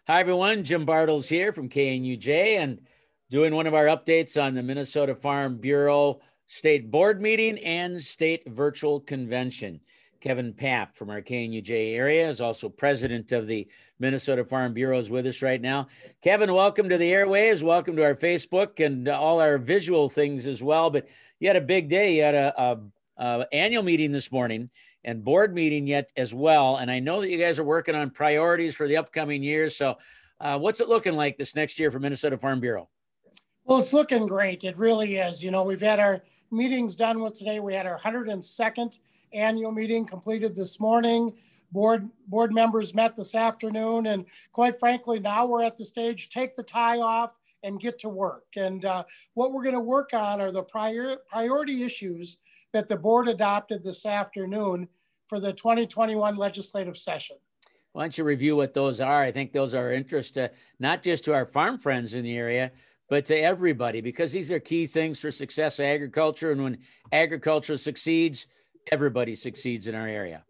Hi, everyone. Jim Bartles here from KNUJ and doing one of our updates on the Minnesota Farm Bureau State Board Meeting and State Virtual Convention. Kevin Paap from our KNUJ area is also president of the Minnesota Farm Bureau is with us right now. Kevin, welcome to the airwaves. Welcome to our Facebook and all our visual things as well. But you had a big day. You had a annual meeting this morning and board meeting yet as well. And I know that you guys are working on priorities for the upcoming years. So what's it looking like this next year for Minnesota Farm Bureau? Well, it's looking great. It really is. You know, we've had our meetings done with today. We had our 102nd annual meeting completed this morning. Board members met this afternoon. And quite frankly, now we're at the stage, take the tie off and get to work. And what we're going to work on are the priority issues that the board adopted this afternoon for the 2021 legislative session. Why don't you review what those are? I think those are of interest not just to our farm friends in the area, but to everybody, because these are key things for success of agriculture. And when agriculture succeeds, everybody succeeds in our area.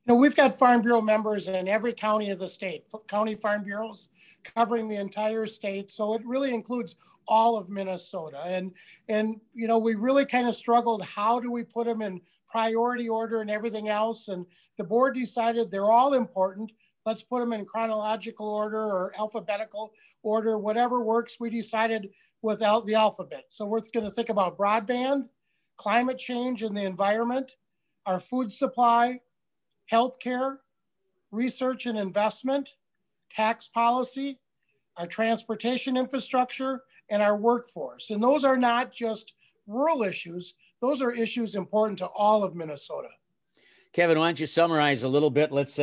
You know, we've got Farm Bureau members in every county of the state, county farm bureaus covering the entire state. So it really includes all of Minnesota. And you know, we really kind of struggled, how do we put them in priority order and everything else? And the board decided they're all important. Let's put them in chronological order or alphabetical order, whatever works. We decided without the alphabet. So we're going to think about broadband, climate change and the environment, our food supply, healthcare, research and investment, tax policy, our transportation infrastructure, and our workforce. And those are not just rural issues. Those are issues important to all of Minnesota. Kevin, why don't you summarize a little bit? Let's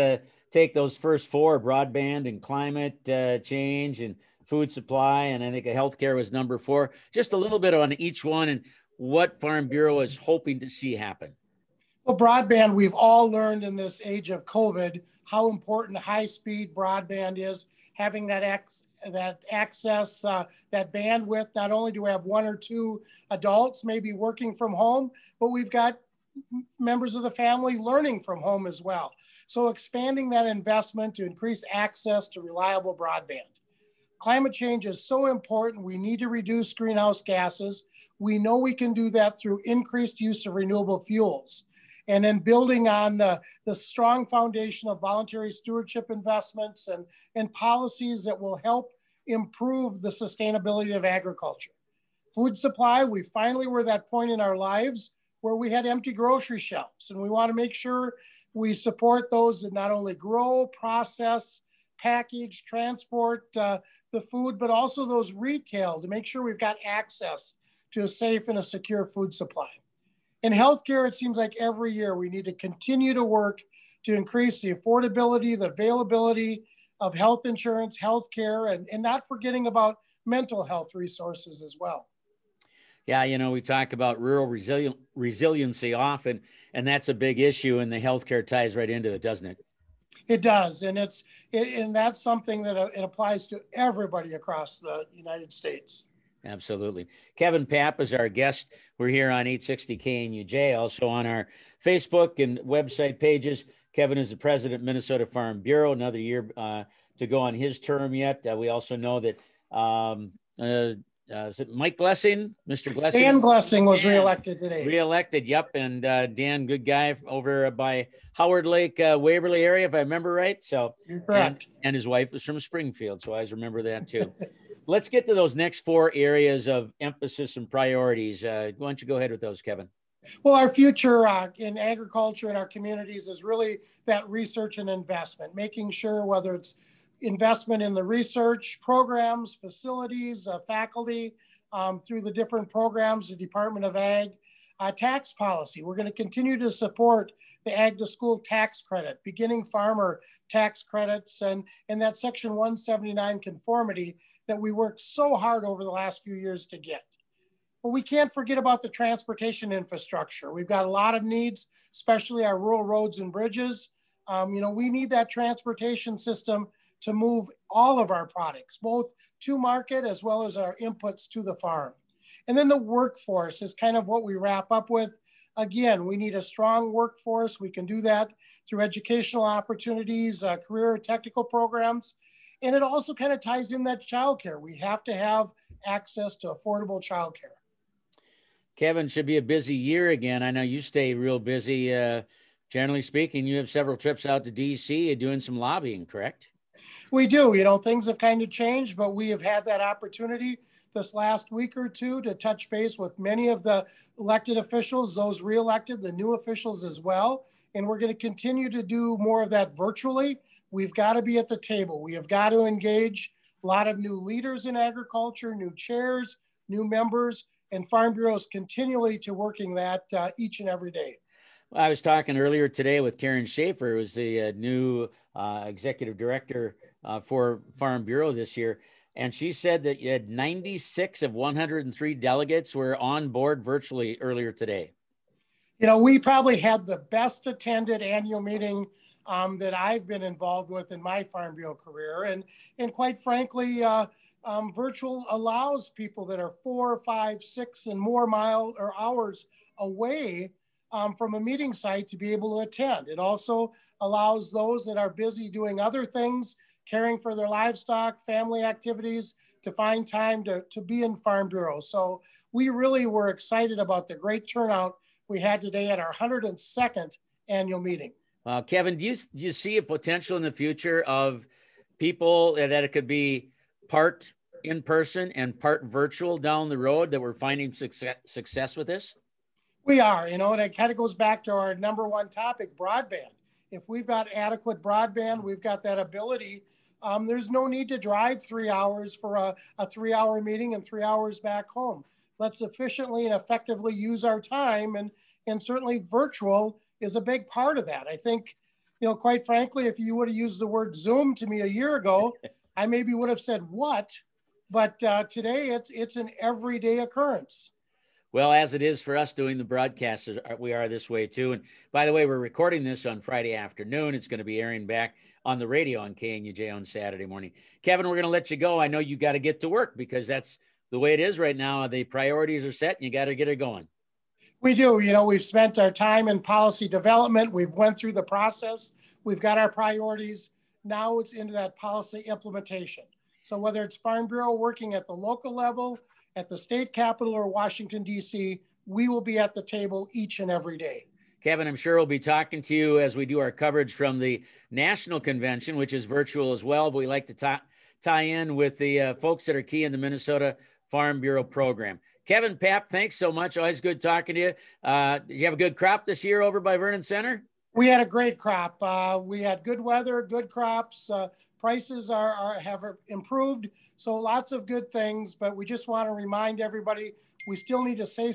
take those first four: broadband and climate change and food supply. And I think healthcare was number 4. Just a little bit on each one and what Farm Bureau is hoping to see happen. Well, broadband, we've all learned in this age of COVID how important high-speed broadband is, having that access, that bandwidth. Not only do we have 1 or 2 adults maybe working from home, but we've got members of the family learning from home as well. So expanding that investment to increase access to reliable broadband. Climate change is so important. We need to reduce greenhouse gases. We know we can do that through increased use of renewable fuels. And then building on the strong foundation of voluntary stewardship investments and policies that will help improve the sustainability of agriculture. Food supply, we finally were at that point in our lives where we had empty grocery shelves. And we want to make sure we support those that not only grow, process, package, transport the food, but also those retail to make sure we've got access to a safe and a secure food supply. In healthcare, it seems like every year we need to continue to work to increase the affordability, the availability of health insurance, healthcare, and not forgetting about mental health resources as well. Yeah, you know, we talk about rural resiliency often, and that's a big issue, and the healthcare ties right into it, doesn't it? It does, and that's something that it applies to everybody across the United States. Absolutely. Kevin Paap is our guest. We're here on 860 KNUJ, also on our Facebook and website pages. Kevin is the president of Minnesota Farm Bureau, another year to go on his term yet. We also know that, is it Mike Glessing? Mr. Glessing? Dan Glessing was reelected today. Reelected, yep. And Dan, good guy over by Howard Lake, Waverly area, if I remember right. So, you're correct. And his wife was from Springfield, so I always remember that too. Let's get to those next 4 areas of emphasis and priorities. Why don't you go ahead with those, Kevin? Well, our future in agriculture in our communities is really that research and investment, making sure whether it's investment in the research programs, facilities, faculty, through the different programs, the Department of Ag, tax policy. We're going to continue to support the Ag to School tax credit, beginning farmer tax credits, and that Section 179 conformity that we worked so hard over the last few years to get. But we can't forget about the transportation infrastructure. We've got a lot of needs, especially our rural roads and bridges. You know, we need that transportation system to move all of our products, both to market as well as our inputs to the farm. And then the workforce is kind of what we wrap up with. Again, we need a strong workforce. We can do that through educational opportunities, career technical programs. And it also kind of ties in that childcare. We have to have access to affordable childcare. Kevin, should be a busy year again. I know you stay real busy. Generally speaking, you have several trips out to DC doing some lobbying, correct? We do. You know, things have kind of changed, but we have had that opportunity this last week or two to touch base with many of the elected officials, those reelected, the new officials as well. And we're going to continue to do more of that virtually. We've got to be at the table. We have got to engage a lot of new leaders in agriculture, new chairs, new members, and Farm Bureau is continually to working that each and every day. Well, I was talking earlier today with Karen Schaefer, who's the new executive director for Farm Bureau this year. And she said that you had 96 of 103 delegates were on board virtually earlier today. You know, we probably had the best attended annual meeting that I've been involved with in my Farm Bureau career. And quite frankly, virtual allows people that are 4, 5, 6 and more miles or hours away from a meeting site to be able to attend. It also allows those that are busy doing other things, caring for their livestock, family activities, to find time to be in Farm Bureau. So we really were excited about the great turnout we had today at our 102nd annual meeting. Kevin, do you see a potential in the future of people that it could be part in person and part virtual down the road, that we're finding success with this? We are, you know, and it kind of goes back to our number one topic, broadband. If we've got adequate broadband, we've got that ability. There's no need to drive 3 hours for a 3-hour meeting and 3 hours back home. Let's efficiently and effectively use our time, and certainly virtual is a big part of that. I think, you know, quite frankly, if you would have used the word Zoom to me a year ago, I maybe would have said what, but today it's an everyday occurrence. Well, as it is for us doing the broadcasts, we are this way too. And by the way, we're recording this on Friday afternoon. It's going to be airing back on the radio on KNUJ on Saturday morning. Kevin, we're going to let you go. I know you got to get to work because that's the way it is right now. The priorities are set and you got to get it going. We do. You know, we've spent our time in policy development. We've went through the process. We've got our priorities. Now it's into that policy implementation. So whether it's Farm Bureau working at the local level, at the state capitol, or Washington, D.C., we will be at the table each and every day. Kevin, I'm sure we'll be talking to you as we do our coverage from the national convention, which is virtual as well. But we like to tie in with the folks that are key in the Minnesota Farm Bureau program. Kevin, Paap, thanks so much. Always good talking to you. Did you have a good crop this year over by Vernon Center? We had a great crop. We had good weather, good crops. Prices have improved. So lots of good things, but we just want to remind everybody, we still need to stay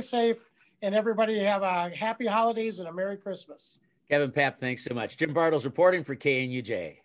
safe, and everybody have a happy holidays and a Merry Christmas. Kevin, Paap, thanks so much. Jim Bartles reporting for KNUJ.